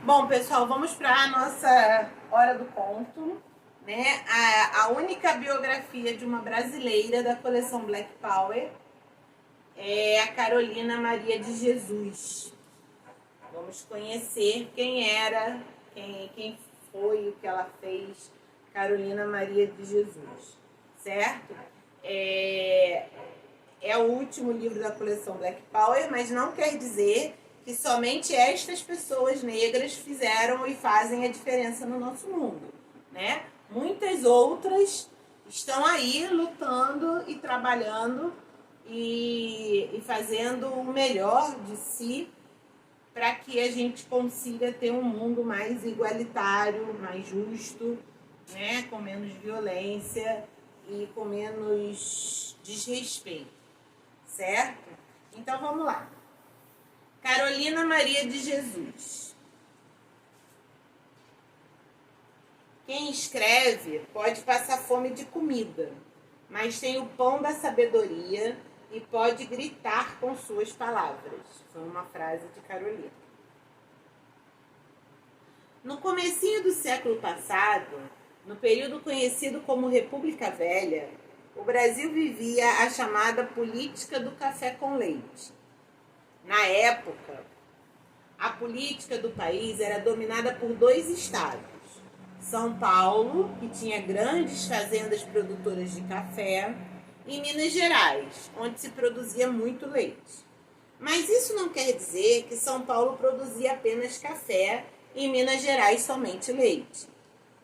Bom, pessoal, vamos para a nossa hora do conto, né? A única biografia de uma brasileira da coleção Black Power é a Carolina Maria de Jesus. Vamos conhecer quem era, quem foi, o que ela fez, Carolina Maria de Jesus, certo? É o último livro da coleção Black Power, mas não quer dizer que somente estas pessoas negras fizeram e fazem a diferença no nosso mundo, né? Muitas outras estão aí lutando e trabalhando e fazendo o melhor de si para que a gente consiga ter um mundo mais igualitário, mais justo, né? Com menos violência e com menos desrespeito, certo? Então vamos lá. Carolina Maria de Jesus. Quem escreve pode passar fome de comida, mas tem o pão da sabedoria e pode gritar com suas palavras. Foi uma frase de Carolina. No comecinho do século passado, no período conhecido como República Velha, o Brasil vivia a chamada política do café com leite. Na época, a política do país era dominada por dois estados. São Paulo, que tinha grandes fazendas produtoras de café, e Minas Gerais, onde se produzia muito leite. Mas isso não quer dizer que São Paulo produzia apenas café e Minas Gerais somente leite.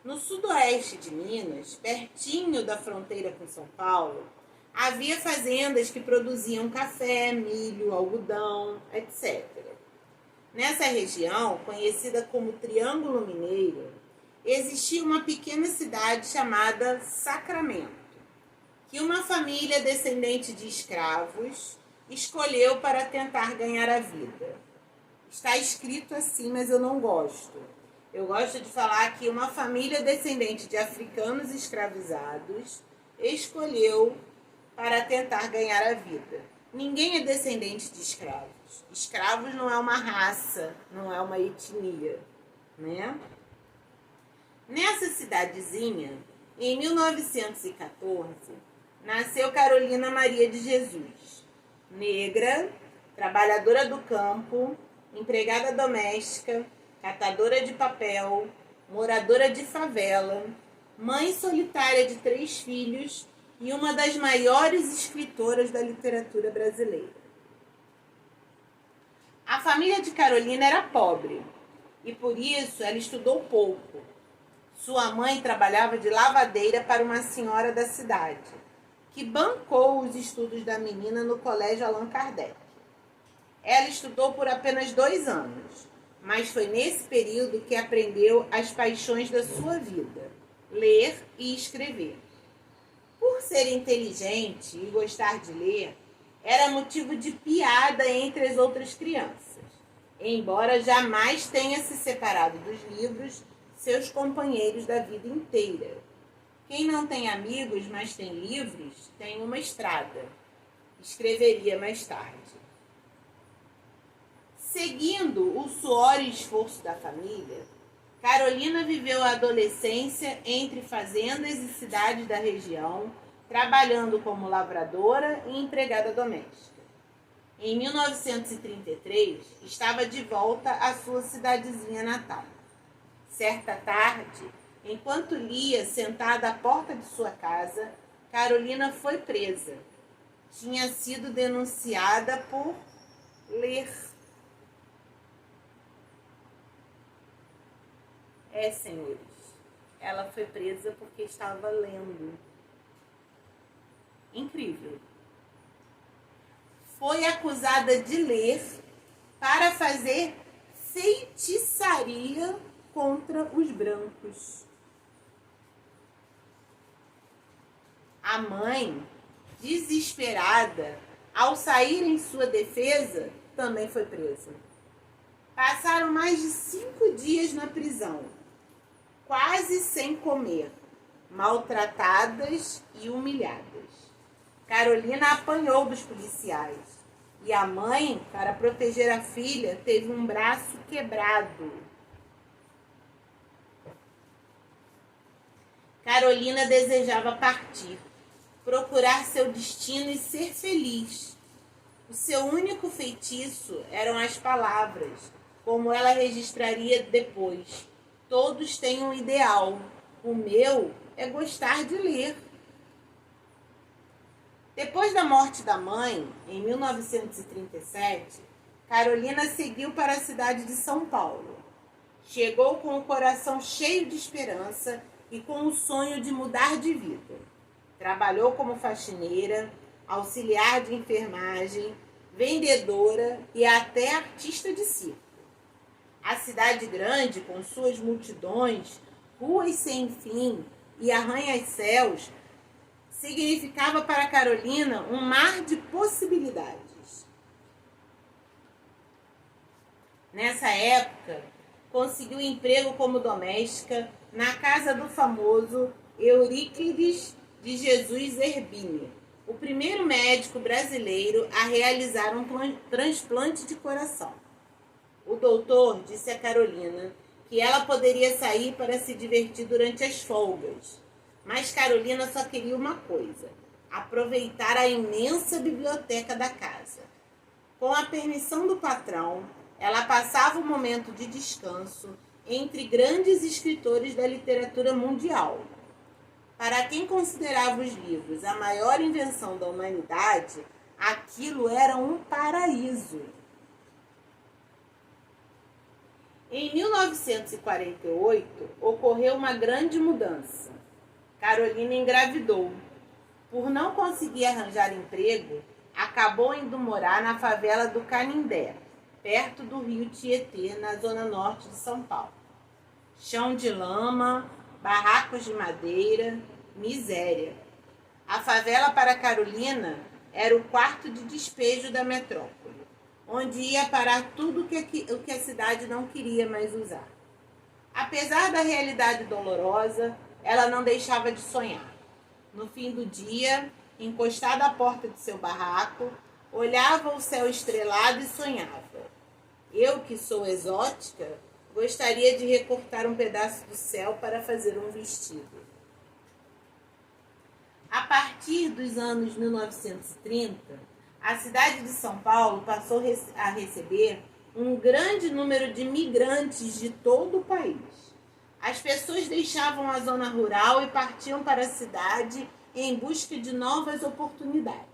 No sudoeste de Minas, pertinho da fronteira com São Paulo, havia fazendas que produziam café, milho, algodão, etc. Nessa região, conhecida como Triângulo Mineiro, existia uma pequena cidade chamada Sacramento, que uma família descendente de escravos escolheu para tentar ganhar a vida. Está escrito assim, mas eu não gosto. Eu gosto de falar que uma família descendente de africanos escravizados escolheu para tentar ganhar a vida. Ninguém é descendente de escravos. Escravos não é uma raça, não é uma etnia, né? Nessa cidadezinha, em 1914, nasceu Carolina Maria de Jesus, negra, trabalhadora do campo, empregada doméstica, catadora de papel, moradora de favela, mãe solitária de 3 filhos e uma das maiores escritoras da literatura brasileira. A família de Carolina era pobre e por isso ela estudou pouco. Sua mãe trabalhava de lavadeira para uma senhora da cidade, que bancou os estudos da menina no colégio Allan Kardec. Ela estudou por apenas 2 anos, mas foi nesse período que aprendeu as paixões da sua vida, ler e escrever. Por ser inteligente e gostar de ler, era motivo de piada entre as outras crianças, embora jamais tenha se separado dos livros, seus companheiros da vida inteira. Quem não tem amigos, mas tem livros, tem uma estrada. Escreveria mais tarde. Seguindo o suor e esforço da família, Carolina viveu a adolescência entre fazendas e cidades da região, trabalhando como lavradora e empregada doméstica. Em 1933, estava de volta à sua cidadezinha natal. Certa tarde, enquanto lia sentada à porta de sua casa, Carolina foi presa. Tinha sido denunciada por ler. Senhores, ela foi presa porque estava lendo. Incrível. Foi acusada de ler para fazer feitiçaria contra os brancos. A mãe, desesperada, ao sair em sua defesa, também foi presa. Passaram mais de 5 dias na prisão, quase sem comer, maltratadas e humilhadas. Carolina apanhou dos policiais e a mãe, para proteger a filha, teve um braço quebrado. Carolina desejava partir, procurar seu destino e ser feliz. O seu único feitiço eram as palavras, como ela registraria depois. Todos têm um ideal. O meu é gostar de ler. Depois da morte da mãe, em 1937, Carolina seguiu para a cidade de São Paulo. Chegou com o coração cheio de esperança e com o sonho de mudar de vida. Trabalhou como faxineira, auxiliar de enfermagem, vendedora e até artista de circo. A cidade grande, com suas multidões, ruas sem fim e arranha-céus, significava para Carolina um mar de possibilidades. Nessa época, conseguiu emprego como doméstica na casa do famoso Euríclides de Jesus Zerbini, o primeiro médico brasileiro a realizar um transplante de coração. O doutor disse a Carolina que ela poderia sair para se divertir durante as folgas, mas Carolina só queria uma coisa: aproveitar a imensa biblioteca da casa. Com a permissão do patrão, ela passava um momento de descanso entre grandes escritores da literatura mundial. Para quem considerava os livros a maior invenção da humanidade, aquilo era um paraíso. Em 1948, ocorreu uma grande mudança. Carolina engravidou. Por não conseguir arranjar emprego, acabou indo morar na favela do Canindé, perto do rio Tietê, na zona norte de São Paulo. Chão de lama, barracos de madeira, miséria. A favela para Carolina era o quarto de despejo da metrópole, onde ia parar tudo o que a cidade não queria mais usar. Apesar da realidade dolorosa, ela não deixava de sonhar. No fim do dia, encostada à porta de seu barraco, olhava o céu estrelado e sonhava. Eu, que sou exótica, gostaria de recortar um pedaço do céu para fazer um vestido. A partir dos anos 1930, a cidade de São Paulo passou a receber um grande número de migrantes de todo o país. As pessoas deixavam a zona rural e partiam para a cidade em busca de novas oportunidades.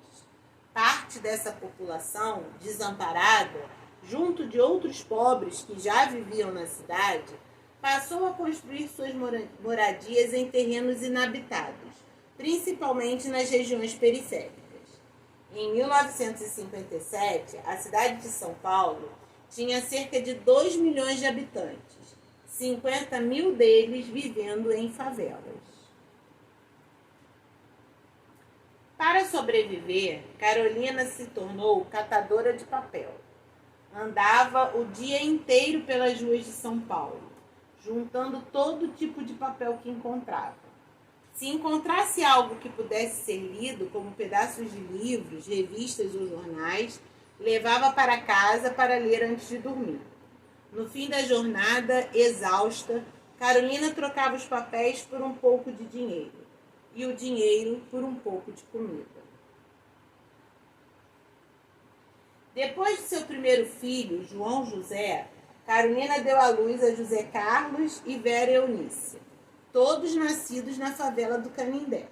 Parte dessa população, desamparada, junto de outros pobres que já viviam na cidade, passou a construir suas moradias em terrenos inabitados, principalmente nas regiões periféricas. Em 1957, a cidade de São Paulo tinha cerca de 2 milhões de habitantes, 50 mil deles vivendo em favelas. Para sobreviver, Carolina se tornou catadora de papel. Andava o dia inteiro pelas ruas de São Paulo, juntando todo tipo de papel que encontrava. Se encontrasse algo que pudesse ser lido, como pedaços de livros, revistas ou jornais, levava para casa para ler antes de dormir. No fim da jornada, exausta, Carolina trocava os papéis por um pouco de dinheiro e o dinheiro por um pouco de comida. Depois de seu primeiro filho, João José, Carolina deu à luz a José Carlos e Vera Eunice, todos nascidos na favela do Canindé.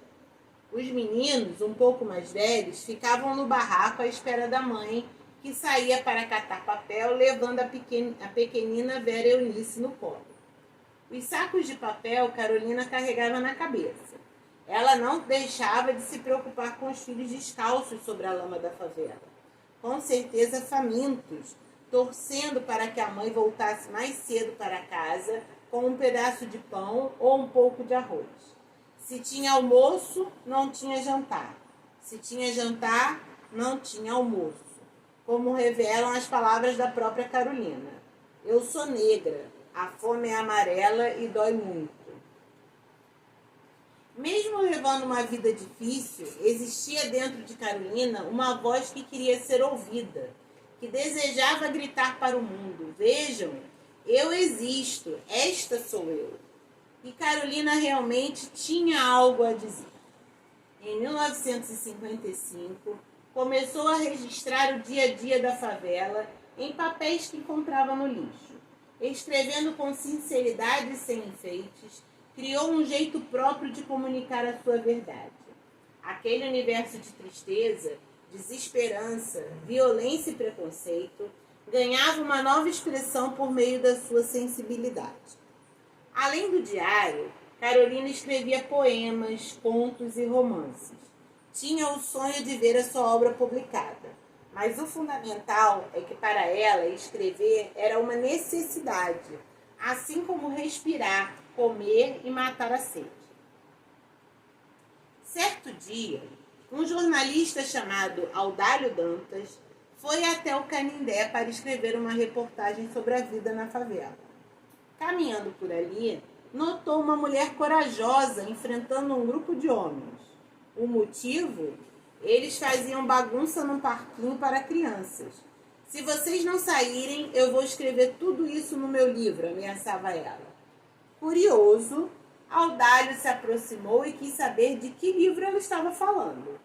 Os meninos, um pouco mais velhos, ficavam no barraco à espera da mãe, que saía para catar papel, levando a pequenina Vera Eunice no colo. Os sacos de papel Carolina carregava na cabeça. Ela não deixava de se preocupar com os filhos descalços sobre a lama da favela, com certeza famintos, torcendo para que a mãe voltasse mais cedo para casa com um pedaço de pão ou um pouco de arroz. Se tinha almoço, não tinha jantar. Se tinha jantar, não tinha almoço, como revelam as palavras da própria Carolina. Eu sou negra, a fome é amarela e dói muito. Mesmo levando uma vida difícil, existia dentro de Carolina uma voz que queria ser ouvida, que desejava gritar para o mundo: vejam, eu existo, esta sou eu. E Carolina realmente tinha algo a dizer. Em 1955, começou a registrar o dia a dia da favela em papéis que encontrava no lixo. Escrevendo com sinceridade e sem enfeites, criou um jeito próprio de comunicar a sua verdade. Aquele universo de tristeza, desesperança, violência e preconceito ganhava uma nova expressão por meio da sua sensibilidade. Além do diário, Carolina escrevia poemas, contos e romances. Tinha o sonho de ver a sua obra publicada, mas o fundamental é que para ela escrever era uma necessidade, assim como respirar, comer e matar a sede. Certo dia, um jornalista chamado Audálio Dantas foi até o Canindé para escrever uma reportagem sobre a vida na favela. Caminhando por ali, notou uma mulher corajosa enfrentando um grupo de homens. O motivo? Eles faziam bagunça num parquinho para crianças. Se vocês não saírem, eu vou escrever tudo isso no meu livro, ameaçava ela. Curioso, Audálio se aproximou e quis saber de que livro ela estava falando.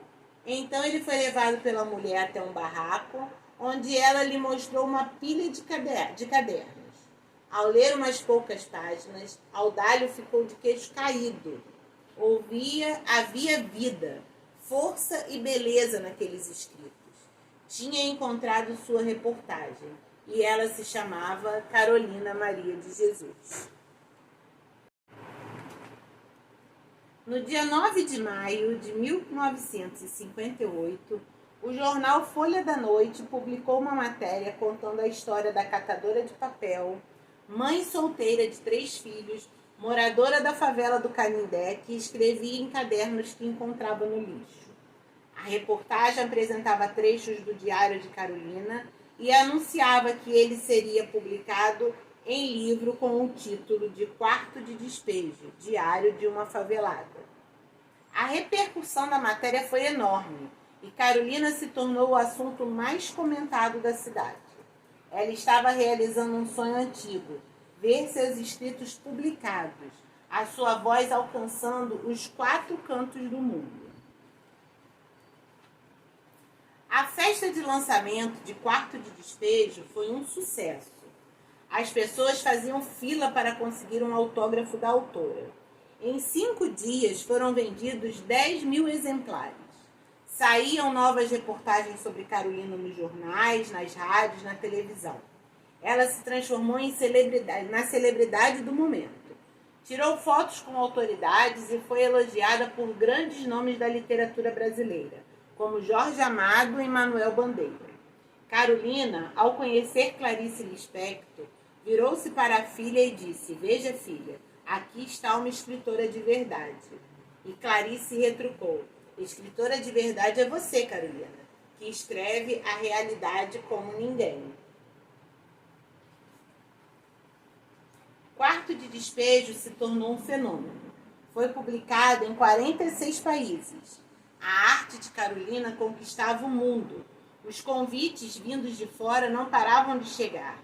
Então ele foi levado pela mulher até um barraco, onde ela lhe mostrou uma pilha de cadernos. Ao ler umas poucas páginas, Audálio ficou de queixo caído. Havia vida, força e beleza naqueles escritos. Tinha encontrado sua reportagem e ela se chamava Carolina Maria de Jesus. No dia 9 de maio de 1958, o jornal Folha da Noite publicou uma matéria contando a história da catadora de papel, mãe solteira de 3 filhos, moradora da favela do Canindé, que escrevia em cadernos que encontrava no lixo. A reportagem apresentava trechos do diário de Carolina e anunciava que ele seria publicado em livro com o título de Quarto de Despejo, Diário de uma Favelada. A repercussão da matéria foi enorme e Carolina se tornou o assunto mais comentado da cidade. Ela estava realizando um sonho antigo, ver seus escritos publicados, a sua voz alcançando os 4 cantos do mundo. A festa de lançamento de Quarto de Despejo foi um sucesso. As pessoas faziam fila para conseguir um autógrafo da autora. Em 5 dias foram vendidos 10.000 exemplares. Saíam novas reportagens sobre Carolina nos jornais, nas rádios, na televisão. Ela se transformou na celebridade do momento. Tirou fotos com autoridades e foi elogiada por grandes nomes da literatura brasileira, como Jorge Amado e Manuel Bandeira. Carolina, ao conhecer Clarice Lispector, virou-se para a filha e disse: "Veja, filha, aqui está uma escritora de verdade." E Clarice retrucou: "Escritora de verdade é você, Carolina, que escreve a realidade como ninguém." Quarto de Despejo se tornou um fenômeno. Foi publicado em 46 países. A arte de Carolina conquistava o mundo. Os convites vindos de fora não paravam de chegar.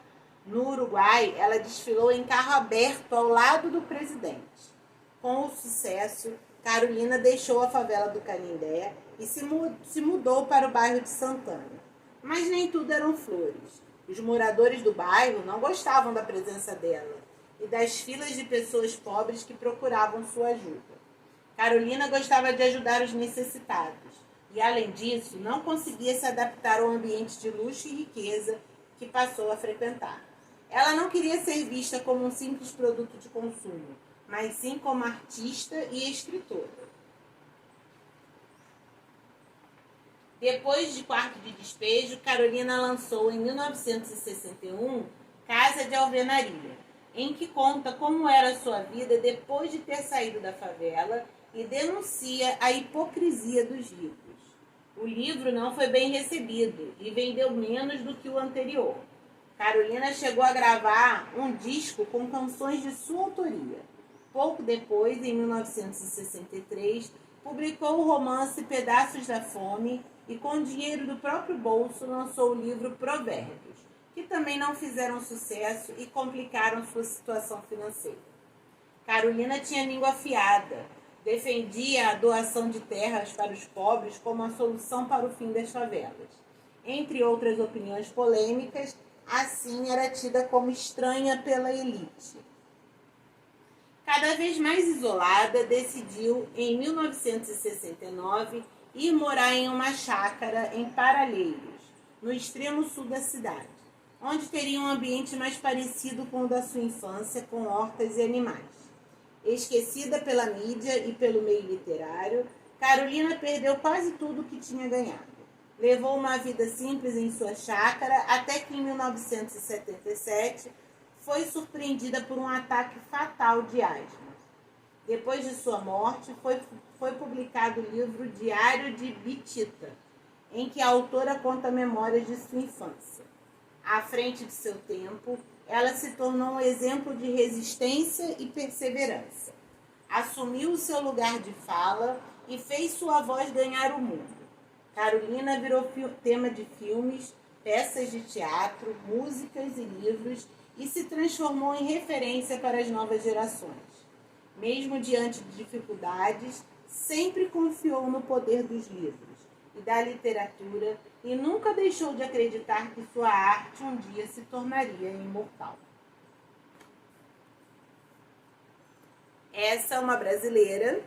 No Uruguai, ela desfilou em carro aberto ao lado do presidente. Com o sucesso, Carolina deixou a favela do Canindé e se mudou para o bairro de Santana. Mas nem tudo eram flores. Os moradores do bairro não gostavam da presença dela e das filas de pessoas pobres que procuravam sua ajuda. Carolina gostava de ajudar os necessitados e, além disso, não conseguia se adaptar ao ambiente de luxo e riqueza que passou a frequentar. Ela não queria ser vista como um simples produto de consumo, mas sim como artista e escritora. Depois de Quarto de Despejo, Carolina lançou em 1961 Casa de Alvenaria, em que conta como era a sua vida depois de ter saído da favela e denuncia a hipocrisia dos ricos. O livro não foi bem recebido e vendeu menos do que o anterior. Carolina chegou a gravar um disco com canções de sua autoria. Pouco depois, em 1963, publicou o romance Pedaços da Fome e, com dinheiro do próprio bolso, lançou o livro Provérbios, que também não fizeram sucesso e complicaram sua situação financeira. Carolina tinha língua afiada, defendia a doação de terras para os pobres como a solução para o fim das favelas. Entre outras opiniões polêmicas, assim era tida como estranha pela elite. Cada vez mais isolada, decidiu, em 1969, ir morar em uma chácara em Paralheiros, no extremo sul da cidade, onde teria um ambiente mais parecido com o da sua infância, com hortas e animais. Esquecida pela mídia e pelo meio literário, Carolina perdeu quase tudo o que tinha ganhado. Levou uma vida simples em sua chácara até que em 1977 foi surpreendida por um ataque fatal de asma. Depois de sua morte, foi publicado o livro Diário de Bitita, em que a autora conta memórias de sua infância. À frente de seu tempo, ela se tornou um exemplo de resistência e perseverança. Assumiu o seu lugar de fala e fez sua voz ganhar o mundo. Carolina virou tema de filmes, peças de teatro, músicas e livros e se transformou em referência para as novas gerações. Mesmo diante de dificuldades, sempre confiou no poder dos livros e da literatura e nunca deixou de acreditar que sua arte um dia se tornaria imortal. Essa é uma brasileira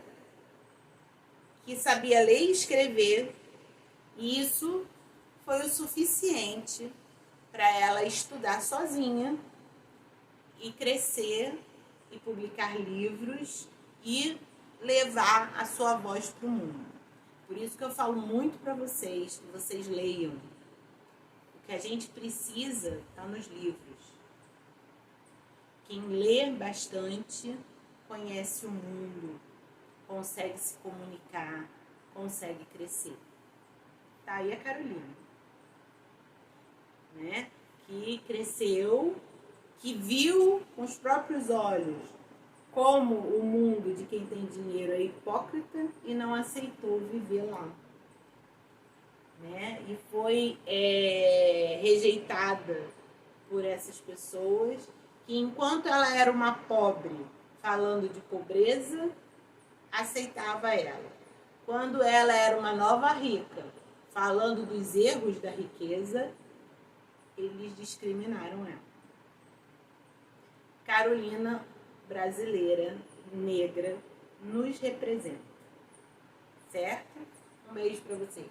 que sabia ler e escrever, e isso foi o suficiente para ela estudar sozinha e crescer e publicar livros e levar a sua voz para o mundo. Por isso que eu falo muito para vocês, que vocês leiam. O que a gente precisa está nos livros. Quem lê bastante conhece o mundo, consegue se comunicar, consegue crescer. Tá aí a Carolina, né? Que cresceu, que viu com os próprios olhos como o mundo de quem tem dinheiro é hipócrita e não aceitou viver lá, né? E foi rejeitada por essas pessoas que, enquanto ela era uma pobre falando de pobreza, aceitava ela. Quando ela era uma nova rica falando dos erros da riqueza, eles discriminaram ela. Carolina, brasileira, negra, nos representa. Certo? Um beijo para vocês.